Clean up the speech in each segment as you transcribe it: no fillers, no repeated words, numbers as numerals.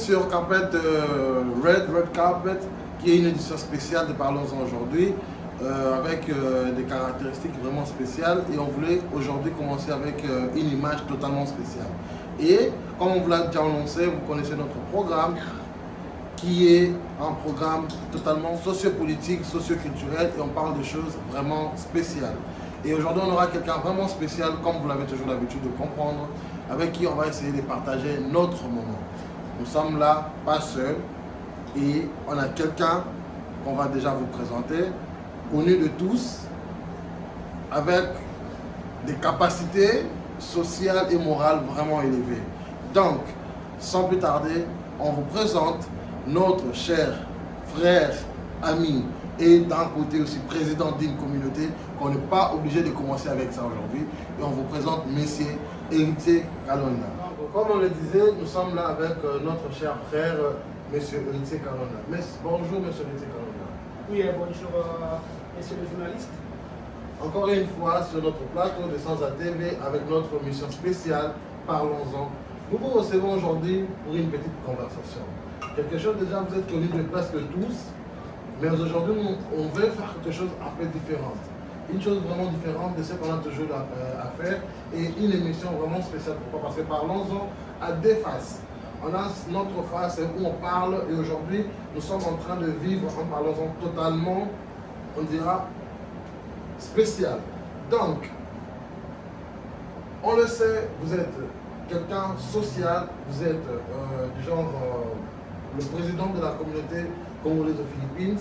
sur Carpet Red Carpet, qui est une édition spéciale de Parlons-en aujourd'hui, avec des caractéristiques vraiment spéciales. Et on voulait aujourd'hui commencer avec une image totalement spéciale. Et comme on vous l'a déjà annoncé, vous connaissez notre programme, qui est un programme totalement sociopolitique, socioculturel, et on parle de choses vraiment spéciales. Et aujourd'hui, on aura quelqu'un vraiment spécial, comme vous l'avez toujours l'habitude de comprendre, avec qui on va essayer de partager notre moment. Nous sommes là, pas seuls, et on a quelqu'un qu'on va déjà vous présenter, connu de tous, avec des capacités sociales et morales vraiment élevées. Donc, sans plus tarder, on vous présente notre cher frère, ami, et d'un côté aussi président d'une communauté, qu'on n'est pas obligé de commencer avec ça aujourd'hui. Et on vous présente Monsieur Héritier Kalonda. Comme on le disait, nous sommes là avec notre cher frère, Monsieur Héritier Kalonda. Bonjour, Monsieur Héritier Kalonda. Oui, bonjour, Monsieur le journaliste. Encore une fois, sur notre plateau de Sansa TV, avec notre mission spéciale, Parlons-en. Nous vous recevons aujourd'hui pour une petite conversation. Quelque chose déjà, vous êtes connu de presque tous, mais aujourd'hui, on veut faire quelque chose un peu différent. Une chose vraiment différente de ce qu'on a toujours à faire, et une émission vraiment spéciale. Pourquoi? Parce que Parlons-en à deux faces. On a notre face où on parle, et aujourd'hui, nous sommes en train de vivre en Parlons-en totalement, on dira, spécial. Donc, on le sait, vous êtes quelqu'un social, vous êtes du genre le président de la communauté congolaise aux Philippines,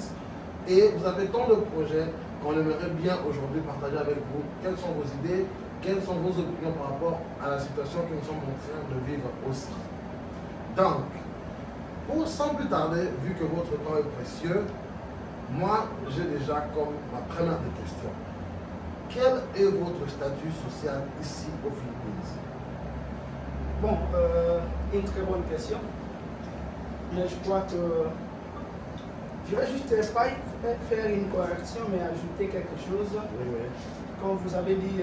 et vous avez tant de projets qu'on aimerait bien aujourd'hui partager avec vous. Quelles sont vos idées, quelles sont vos opinions par rapport à la situation que nous sommes en train de vivre aussi. Donc, sans plus tarder, vu que votre temps est précieux, moi j'ai déjà comme ma première des questions. Quel est votre statut social ici aux Philippines? Bon, une très bonne question. Mais je crois que je vais juste pas faire une correction, mais ajouter quelque chose. Oui. Comme vous avez dit,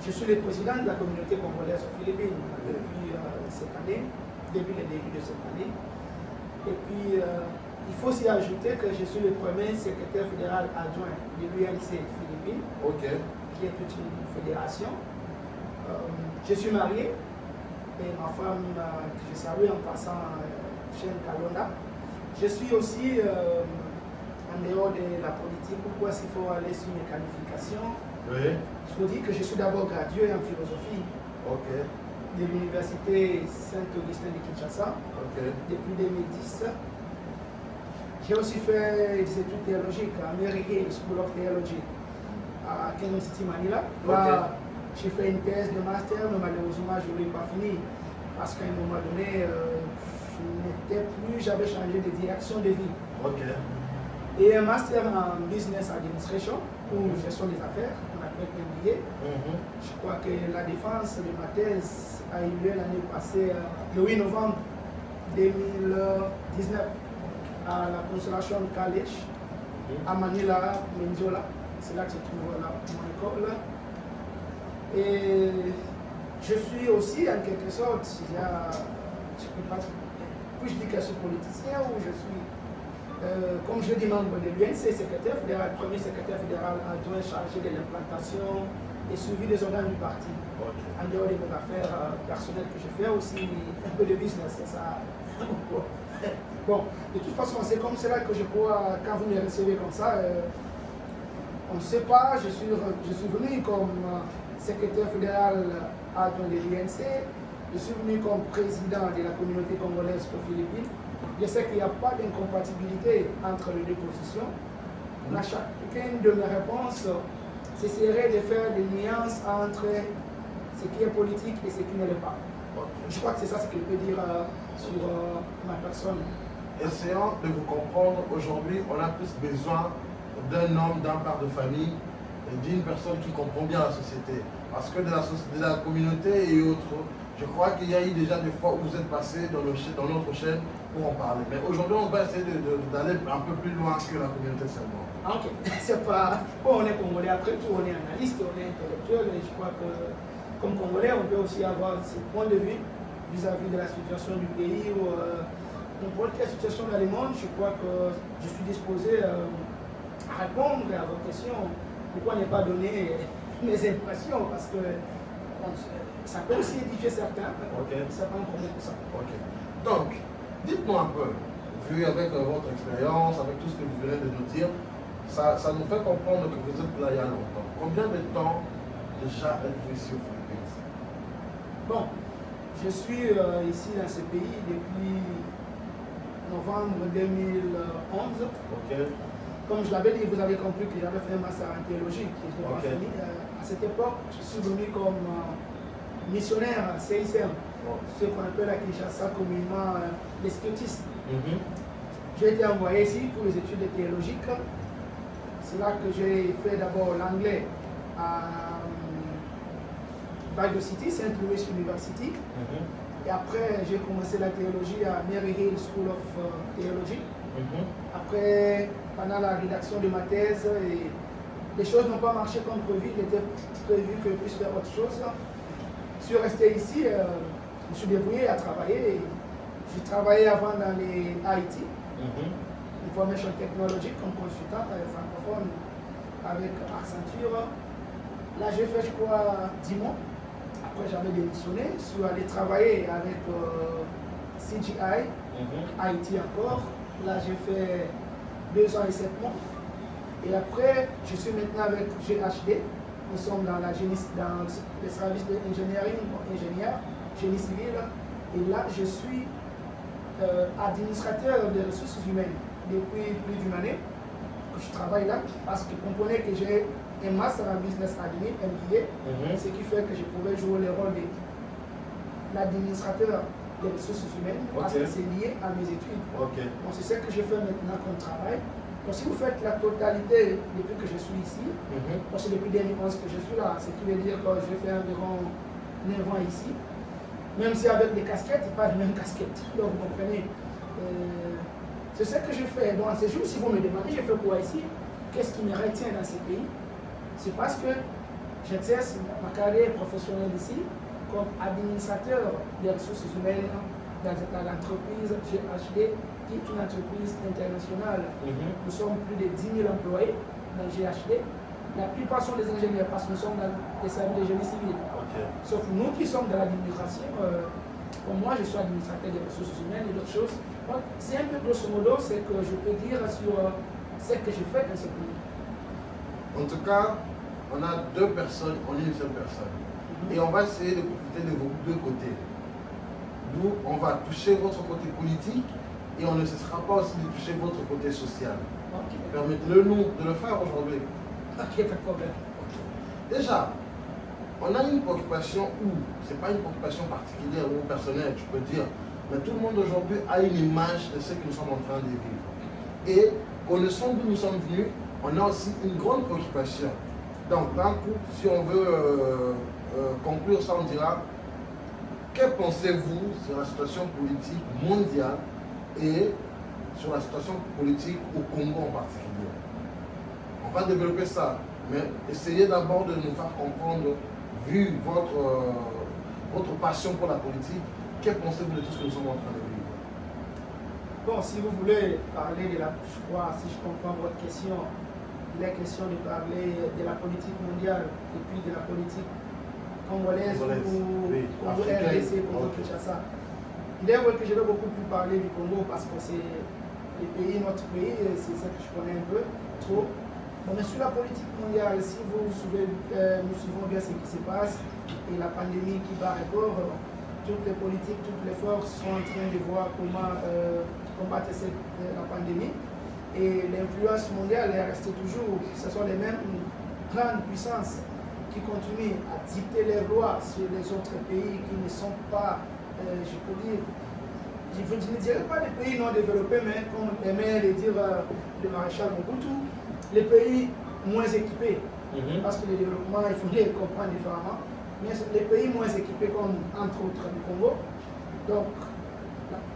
je suis le président de la communauté congolaise aux Philippines depuis cette année, depuis le début de cette année. Et puis, il faut aussi ajouter que je suis le premier secrétaire fédéral adjoint de l'UNC Philippines, qui est toute une fédération. Je suis marié, et ma femme, que je salue en passant, Chen Kalonda. Je suis aussi, en dehors de la politique, pourquoi s'il faut aller sur mes qualifications. Oui. Il faut dire que je suis d'abord gradué en philosophie de l'université Saint-Augustin de Kinshasa depuis 2010. J'ai aussi fait des études théologiques à Mary Hill School of Theology à Kenya City, Manila. Là, j'ai fait une thèse de master, mais malheureusement, je ne l'ai pas fini parce qu'à un moment donné, j'avais changé de direction de vie. Et un master en business administration ou gestion des affaires, on appelle MBA. Je crois que la défense de ma thèse a eu lieu l'année passée, le 8 novembre 2019, à la Consolation College, à Manila, Menzola. C'est là que se trouve mon école. Et je suis aussi, en quelque sorte, je peux pas, puis je dis que je suis politicien ou je suis, comme je dis, membre de l'UNC, secrétaire fédéral, premier secrétaire fédéral adjoint chargé de l'implantation et suivi des organes du parti. En dehors de mes affaires personnelles que je fais aussi, un peu de business, c'est ça. Bon, de toute façon, c'est comme cela que je crois, quand vous me recevez comme ça, on ne sait pas, je suis venu comme secrétaire fédéral adjoint de l'UNC, je suis venu comme président de la communauté congolaise aux Philippines. Je sais qu'il n'y a pas d'incompatibilité entre les deux positions. À chacune de mes réponses, ce serait de faire des nuances entre ce qui est politique et ce qui ne l'est pas. Je crois que c'est ça ce que je peux dire sur ma personne. Essayons de vous comprendre. Aujourd'hui, on a plus besoin d'un homme, d'un père de famille, d'une personne qui comprend bien la société. Parce que de la communauté et autres, je crois qu'il y a eu déjà des fois où vous êtes passé dans notre chaîne pour en parler. Mais aujourd'hui, on va essayer d'aller un peu plus loin que la communauté seulement. Ok, c'est pas... Bon, on est Congolais, après tout, on est analyste, on est intellectuel, et je crois que comme Congolais, on peut aussi avoir ce point de vue vis-à-vis de la situation du pays ou n'importe quelle situation dans le monde, je crois que je suis disposé à répondre à vos questions. Pourquoi ne pas donner mes impressions? Parce que ça peut aussi édifier certains. C'est pas un problème pour ça. Donc, dites-moi un peu, vu avec votre expérience, avec tout ce que vous venez de nous dire, ça nous fait comprendre que vous êtes là il y a longtemps. Combien de temps déjà êtes-vous ici aux Philippines? Bon, je suis ici dans ce pays depuis novembre 2011. Comme je l'avais dit, vous avez compris que j'avais fait un master en théologie qui était pas fini. À cette époque, je suis venu comme missionnaire à CICM, ce qu'on appelle à Kinshasa communément les scoutistes. J'ai été envoyé ici pour les études théologiques. C'est là que j'ai fait d'abord l'anglais à Bible City, St. Louis University. Et après, j'ai commencé la théologie à Mary Hill School of Theology. Après, pendant la rédaction de ma thèse, les choses n'ont pas marché comme prévu. Il était prévu que je puisse faire autre chose. Je suis resté ici, je me suis débrouillé à travailler. J'ai travaillé avant dans les IT, Information Technology, comme consultant francophone avec Accenture. Là, j'ai fait, je crois, 10 mois. Après, j'avais démissionné. Je suis allé travailler avec CGI, IT encore. Là, j'ai fait 2 ans et 7 mois. Et après, je suis maintenant avec GHD. Nous sommes dans le service d'ingénierie, ingénieur, génie civil. Et là, je suis administrateur des ressources humaines depuis plus d'une année que je travaille là. Parce que vous comprenez que j'ai un master en business admin, MBA, ce qui fait que je pouvais jouer le rôle de l'administrateur des ressources humaines parce que c'est lié à mes études. Donc c'est ce que je fais maintenant comme travail. Donc si vous faites la totalité depuis que je suis ici, c'est depuis 2011 que je suis là, ce qui veut dire que je fais environ 9 ans ici, même si avec des casquettes, pas les mêmes casquettes. Donc vous comprenez, c'est ce que je fais. Donc ces jours, si vous me demandez, je fais quoi ici, qu'est-ce qui me retient dans ce pays? C'est parce que j'exerce ma carrière professionnelle ici comme administrateur des ressources humaines dans l'entreprise GHD, qui est une entreprise internationale. Nous sommes plus de 10 000 employés dans GHD. La plupart sont des ingénieurs parce que nous sommes dans les services de génie civil. Sauf nous qui sommes dans l'administration, comme moi je suis administrateur des ressources humaines et d'autres choses. C'est un peu grosso modo ce que je peux dire sur ce que je fais dans ce pays. En tout cas, on a 2 personnes, on est une seule personne. Et on va essayer de profiter de vos 2 côtés. Nous, on va toucher votre côté politique et on ne cessera pas aussi de toucher votre côté social. Permettez-le nous de le faire aujourd'hui. Pas de problème. Déjà, on a une préoccupation ce n'est pas une préoccupation particulière ou personnelle, je peux dire, mais tout le monde aujourd'hui a une image de ce que nous sommes en train de vivre. Et connaissant d'où nous sommes venus, on a aussi une grande préoccupation. Donc, d'un coup, si on veut conclure ça, on dira, que pensez-vous sur la situation politique mondiale et sur la situation politique au Congo en particulier? On va développer ça, mais essayez d'abord de nous faire comprendre, vu votre passion pour la politique, que pensez-vous de tout ce que nous sommes en train de vivre? Bon, si vous voulez parler de la, je crois, si je comprends votre question, il est question de parler de la politique mondiale et puis de la politique congolaise ou RDC, Congo Kinshasa. Il est vrai que je vais beaucoup plus parler du Congo parce que c'est le pays, notre pays, c'est ça que je connais un peu trop. Bon, mais sur la politique mondiale, si vous nous suivons bien ce qui se passe et la pandémie qui bat record, toutes les politiques, toutes les forces sont en train de voir comment combattre la pandémie. Et l'influence mondiale est restée toujours, ce sont les mêmes grandes puissances qui continuent à dicter les lois sur les autres pays qui ne sont pas, je peux dire, je ne dirais pas des pays non développés, mais comme aimait le dire le maréchal Mobutu, les pays moins équipés, parce que le développement, il faut les comprendre différemment, mais les pays moins équipés comme entre autres le Congo. Donc,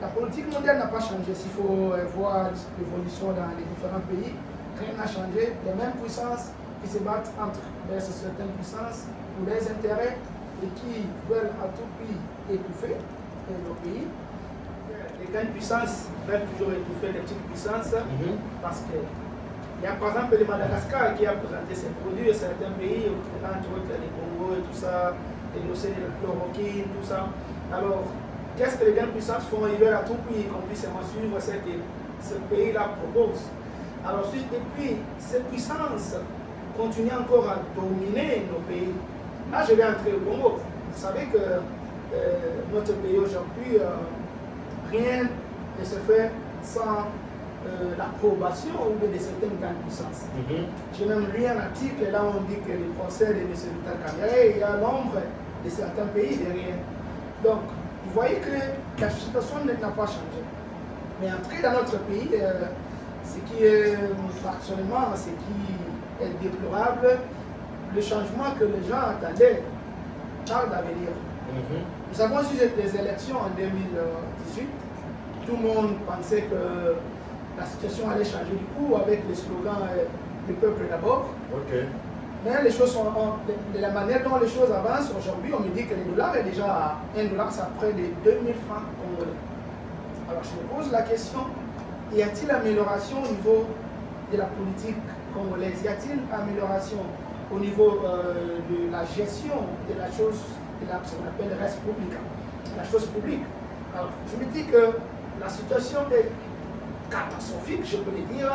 la politique mondiale n'a pas changé. S'il faut voir l'évolution dans les différents pays, rien n'a changé. Les mêmes puissances qui se battent entre certaines puissances pour les intérêts et qui veulent à tout prix étouffer nos pays. Les grandes puissances veulent toujours étouffer les petites puissances parce que il y a par exemple le Madagascar qui a présenté ses produits, certains pays, entre autres les Congo et tout ça, les océans, le chloroquine, tout ça. Alors, qu'est-ce que les grandes puissances font? Ils veulent à tout prix qu'on puisse suivre ce que ce pays-là propose. Alors, et puis, ces puissances continuent encore à dominer nos pays. Là, je vais entrer au Congo. Vous savez que notre pays aujourd'hui, rien ne se fait sans l'approbation de certaines grandes puissances. J'ai même lu un article, là on dit que le procès de M. Vital Kamerhe, il y a l'ombre de certains pays derrière. Donc, vous voyez que la situation n'a pas changé. Mais entrer dans notre pays, ce qui est actuellement, ce qui est déplorable, le changement que les gens attendaient tarde à venir. Nous avons eu des élections en 2018. Tout le monde pensait que la situation allait changer du coup avec le slogan le peuple d'abord. Mais les choses sont de la manière dont les choses avancent aujourd'hui, on me dit que le dollar est déjà à $1, c'est à près de 2000 francs congolais. Alors je me pose la question, y a-t-il amélioration au niveau de la politique congolaise? Y a-t-il amélioration au niveau de la gestion de la chose, de ce qu'on appelle res publica, la chose publique? Alors je me dis que la situation est catastrophique, je peux le dire.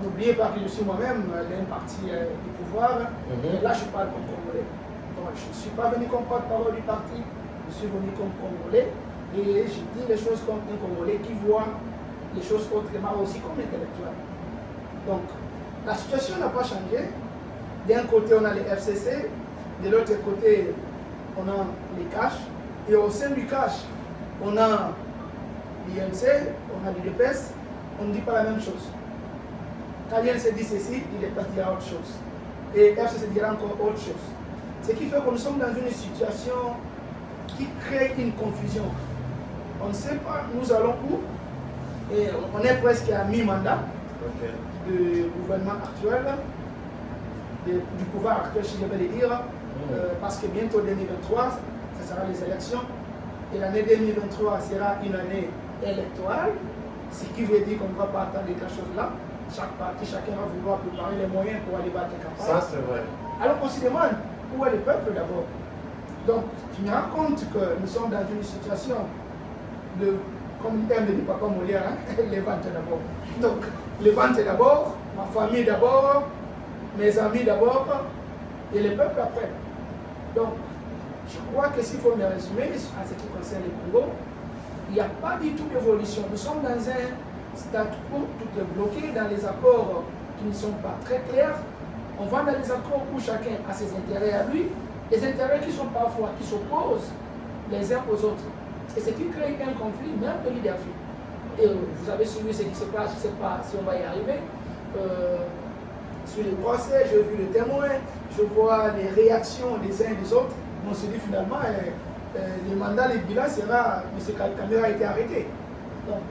N'oubliez pas que je suis moi-même d'un parti du pouvoir. Et là, je parle comme Congolais. Donc, je ne suis pas venu comme porte-parole du parti, je suis venu comme Congolais. Et je dis les choses comme un Congolais qui voit les choses autrement, aussi comme intellectuel. Donc, la situation n'a pas changé. D'un côté, on a les FCC, de l'autre côté, on a les cash. Et au sein du cash, on a l'INC, on a l'UDPS, on ne dit pas la même chose. Quand l'INC dit ceci, l'UDPS dira autre chose. Et FCC dira encore autre chose. Ce qui fait que nous sommes dans une situation qui crée une confusion. On ne sait pas nous allons où. Et on est presque à mi-mandat du gouvernement actuel, du pouvoir actuel, si je vais le dire, parce que bientôt 2023, ce sera les élections. Et l'année 2023 sera une année électorale, ce qui veut dire qu'on ne va pas attendre quelque chose là. Chaque parti, chacun va vouloir préparer les moyens pour aller battre les campagnes. Ça, c'est vrai. Alors on se demande où est le peuple d'abord. Donc, je me rends compte que nous sommes dans une situation de, comme ne dit pas comme on dit, les ventes d'abord. Donc, les ventes d'abord, ma famille d'abord, mes amis d'abord, et le peuple après. Donc, je crois que s'il faut me résumer en ce qui concerne le Congo, il n'y a pas du tout d'évolution. Nous sommes dans un statu quo, tout est bloqué dans les accords qui ne sont pas très clairs. On va dans les accords où chacun a ses intérêts à lui, les intérêts qui sont parfois, qui s'opposent les uns aux autres. Et ce qui crée un conflit, même de leadership. Et vous avez suivi ce qui se passe, je ne sais pas si on va y arriver. Sur les procès, j'ai vu les témoins, je vois les réactions des uns et des autres. On se dit finalement, le mandat, le bilan sera, M. Kamerhe a été arrêté. Donc,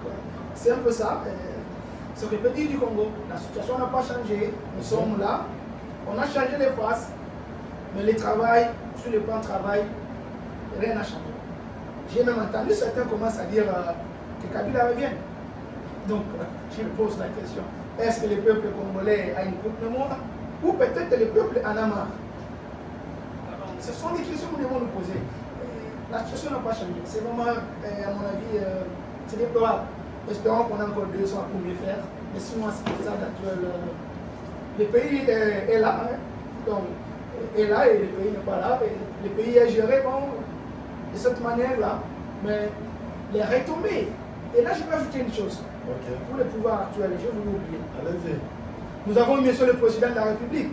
c'est un peu ça. Ce que peut dire du Congo, la situation n'a pas changé, nous sommes là, on a changé les faces, mais le travail, sur le plan de travail, rien n'a changé. J'ai même entendu certains commencent à dire que Kabila revienne. Donc, je me pose la question, est-ce que le peuple congolais a une courte mémoire ou peut-être le peuple en a marre? Ce sont des questions que nous devons nous poser. La situation n'a pas changé. C'est vraiment, à mon avis, c'est déplorable. Espérons qu'on a encore 2 ans pour mieux faire. Mais sinon, c'est ça l'actuel. Le pays est là. Hein. Donc, est là et le pays n'est pas là. Et le pays est géré bon, de cette manière-là. Mais les retombées. Et là, je peux ajouter une chose. Pour le pouvoir actuel, je vais vous oublier. Allez-y. Nous avons mis sur le président de la République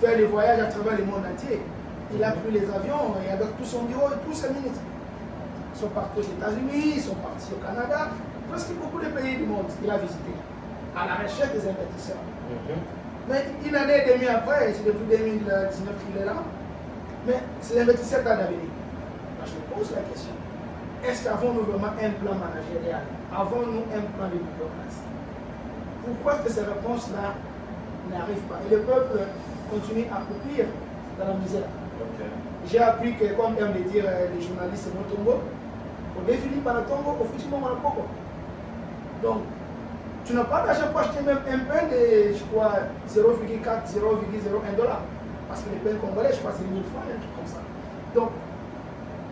faire des voyages à travers le monde entier. Il a pris les avions et avec tout son bureau et tous ses ministres. Ils sont partis aux États-Unis, ils sont partis au Canada, presque beaucoup de pays du monde qu'il a visité, à la recherche des investisseurs. Mais une année et demie après, c'est depuis 2019 qu'il est là, mais ces investisseurs tardent à venir. Je me pose la question, est-ce qu'avons-nous vraiment un plan managérial? Avons-nous un plan de diplomatie? Pourquoi est-ce que ces réponses-là n'arrivent pas? Et le peuple continue à croupir dans la misère. J'ai appris que, comme aiment le dire les journalistes Motombo, On définit par le Tongo, officiellement on a pas. Donc, tu n'as pas d'argent pour acheter même un pain de, je crois, 0,4, 0,01 $. Parce que les pains congolais, je crois, c'est 1000 francs, un truc comme ça. Donc,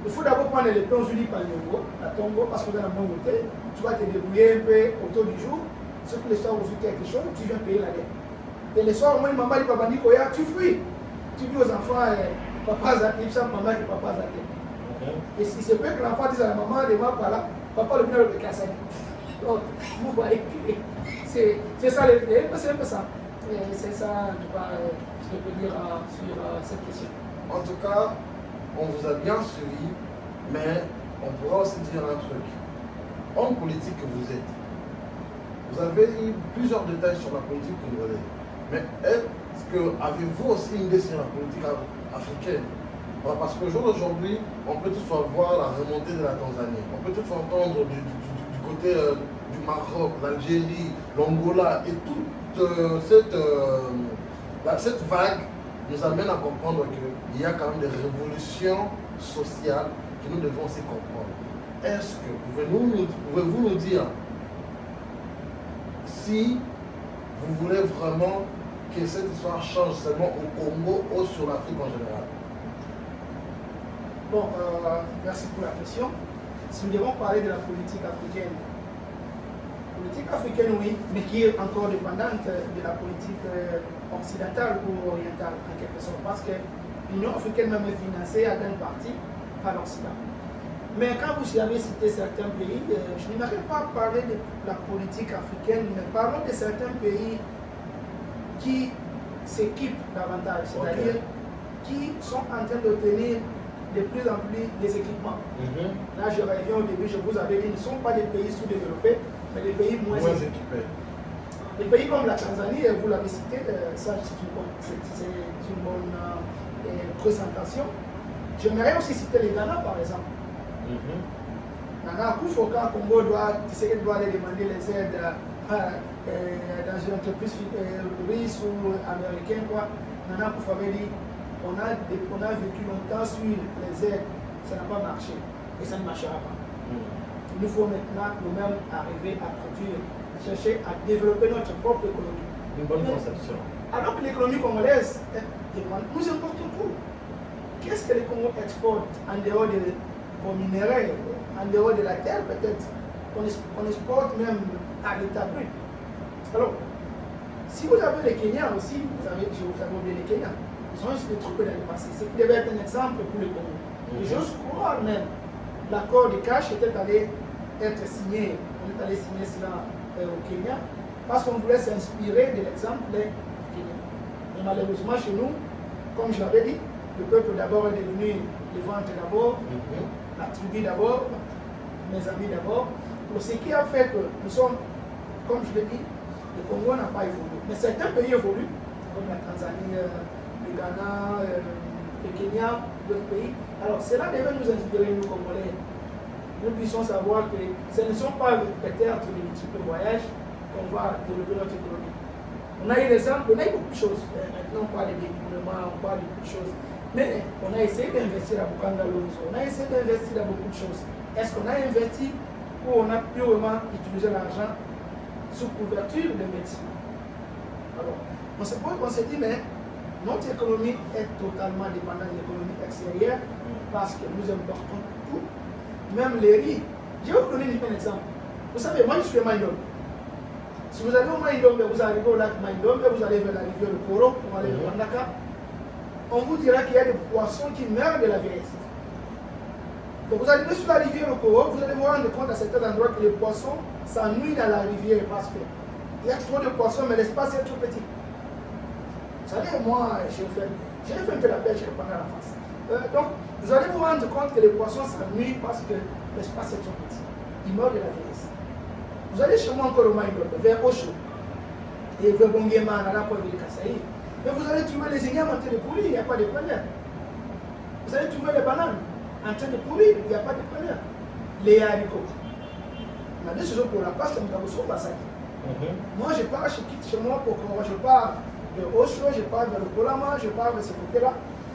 il faut d'abord prendre les pains unis par Nyongo, la Tongo, parce que dans la bonne côté, tu vas te débrouiller un peu autour du jour. Ce que les soirs vous quelque chose, tu viens payer la dette. Et les soirs, moi, maman dit papa dit Koya, tu fuis. Tu dis aux enfants, papa Zaki, ça, maman qui papa Zaki. Et si c'est peut que l'enfant dise à la maman, les mains par là, papa le bien le casse. Donc, vous voyez que c'est ça, c'est un peu ça. C'est ça, en tout cas, ce que je peux dire sur cette question. En tout cas, on vous a bien suivi, mais on pourra aussi dire un truc. Homme politique que vous êtes, vous avez eu plusieurs détails sur la politique congolaise. Mais est-ce que avez-vous aussi une idée sur la politique africaine? Voilà, parce qu'aujourd'hui, on peut toutefois voir la remontée de la Tanzanie. On peut toutefois entendre du côté du Maroc, l'Algérie, l'Angola et toute cette vague nous amène à comprendre qu'il y a quand même des révolutions sociales que nous devons aussi comprendre. Est-ce que pouvez-vous nous dire si vous voulez vraiment que cette histoire change seulement au Congo ou sur l'Afrique en général? Bon, merci pour la question. Si nous devons parler de la politique africaine, oui, mais qui est encore dépendante de la politique occidentale ou orientale en quelque sorte, parce que l'Union africaine même est financée à grande partie par l'Occident. Mais quand vous avez cité certains pays, je n'aimerais pas parler de la politique africaine, mais parlons de certains pays qui s'équipent davantage, c'est-à-dire qui sont en train d'obtenir de plus en plus des équipements. Là, je reviens au début, je vous avais dit, ils ne sont pas des pays sous-développés, mais des pays moins équipés. Les pays comme la Tanzanie, vous l'avez cité, ça c'est une bonne présentation. J'aimerais aussi citer les Ghana par exemple. Nana Akufo-Addo, Congo doit aller demander les aides dans une entreprise russe ou américaine. Nana Akufo avait dit on a vécu longtemps sur les aides, ça n'a pas marché et ça ne marchera pas. Il nous faut maintenant nous-mêmes arriver à produire, chercher à développer notre propre économie. Une bonne conception. Alors que l'économie congolaise, nous importons tout. Qu'est-ce que les Congos exportent en dehors de vos minéraux, en dehors de la terre peut-être, qu'on exporte même à l'état brut? Alors, si vous avez les Kenyans aussi, je vous avais oublié les Kenyans, ils ont aussi des trucs dans le passé, ce qui devait être un exemple pour les Congos. Et j'ose croire même, l'accord de Cash était allé être signé, on est allé signer cela au Kenya, parce qu'on voulait s'inspirer de l'exemple du Kenya. Mais malheureusement chez nous, comme je l'avais dit, le peuple d'abord est devenu le ventre d'abord, la tribu d'abord, mes amis d'abord. Ce qui a fait que nous sommes, comme je l'ai dit, le Congo n'a pas évolué. Mais certains pays évoluent, comme la Tanzanie, le Ghana, le Kenya, d'autres pays. Alors cela devait nous inspirer, nous Congolais. Nous puissions savoir que ce ne sont pas peut-être les multiples voyages qu'on va développer notre économie. On a eu des exemples, on a eu beaucoup de choses. Maintenant on parle de développement, on parle de beaucoup de choses. Mais on a essayé d'investir à Bukanga Lonzo, on a essayé d'investir dans beaucoup de choses. Est-ce qu'on a investi ou on a pu vraiment utiliser l'argent sous couverture de médecine? Alors, on se dit, mais notre économie est totalement dépendante de l'économie extérieure parce que nous importons tout, même les riz. Je vais vous donner un exemple. Vous savez, moi je suis Maïdom. Si vous allez au Maïdom, vous arrivez au lac Maïdom, vous allez vers la rivière de Koro, vous allez au Rwandaka, on vous dira qu'il y a des poissons qui meurent de la vieillesse. Donc vous arrivez sur la rivière de Koro, vous allez vous rendre compte à certains endroits que les poissons s'ennuient dans la rivière parce qu'il y a trop de poissons, mais l'espace est trop petit. Vous savez, moi, j'ai fait un peu la pêche pendant la face. Donc, vous allez vous rendre compte que les poissons s'ennuient parce que l'espace est trop petit. Ils meurent de la vieillesse. Vous allez chez moi encore au Maïdom, vers Osho, et vers Bongema, dans la pointe de Kassaï. Mais vous allez trouver les ignames en train de pourrir, il n'y a pas de preneur. Vous allez trouver les bananes en train de pourrir, il n'y a pas de preneur. Les haricots. On a des choses pour la passe, comme vous savez, ça. Moi, je pars, je quitte chez moi pour que je pars de Osho, je pars vers le Kolama, je pars vers ce côté-là.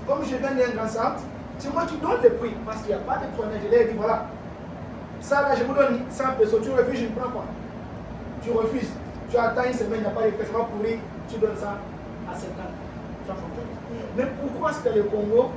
Comme je viens d'un grand centre, c'est moi qui donne le prix parce qu'il n'y a pas de preneur. Je leur ai dit voilà, Ça là, je vous donne 100 pesos, tu refuses, je ne prends pas. Tu refuses. Tu attends une semaine, il n'y a pas de pêche, pourri, tu donnes ça à 50 francs. Mais pourquoi est-ce que le Congo